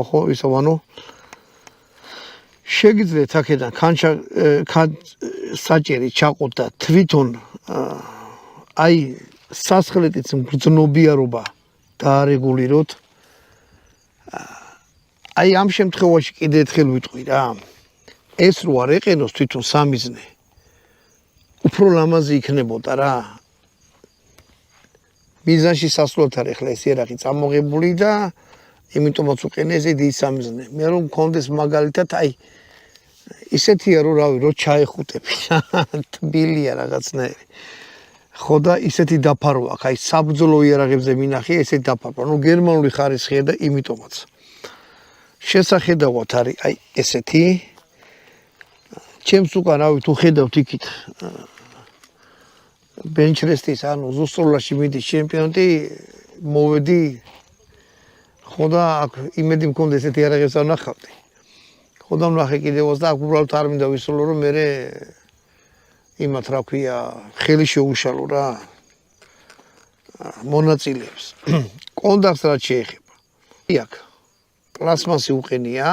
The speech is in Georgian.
ხო ისო ანუ შეგიძლიათ აქედან საჭირი ჩაყოთ და თვითონ აი სასხლეტის მგრძნობიარობა დაარეგულიროთ. აი ამ შემთხვევაში კიდე ერთხელ ვიტყვი რა. ეს რო არ ეყენოს თვითონ სამიზნე უფრო ლამაზი იქნებოდა რა. მიზანში სასვლელად არ ეხლა ეს იარაღი წამოღებული და იმიტომაც უყენე ესე დიდი სამიზნე. მე რომ მქონდეს მაგალითად აი ისეთია რომ რავი რო ჩაეხუტები თბილია რაღაცნაირი. ხო და ისეთი დაფარო აქვს აი საბრძოლო იარაღებზე მინახე ესეთი დაფარო. ნუ გერმანული ხარისხია და იმიტომაც შესახედავად არის აი ესეთი ჩემს უკან რავი თუ ხედავთ იქით ბენჩრესტის ანუ ზუსტროლაში მიდის ჩემპიონატი მოვედი ხო და აქ იმედი მქონდა ესეთი იარაღებს ვნახავდი. ხო და ვნახე კიდევაც და აქ უბრალოდ არ მინდა ვისულო რომ მე იმათ რა ქვია ხელი შეუშალო რა მონაწილეებს. კონდაკტს რაც შეეხება. იქ პლასმასი უყენია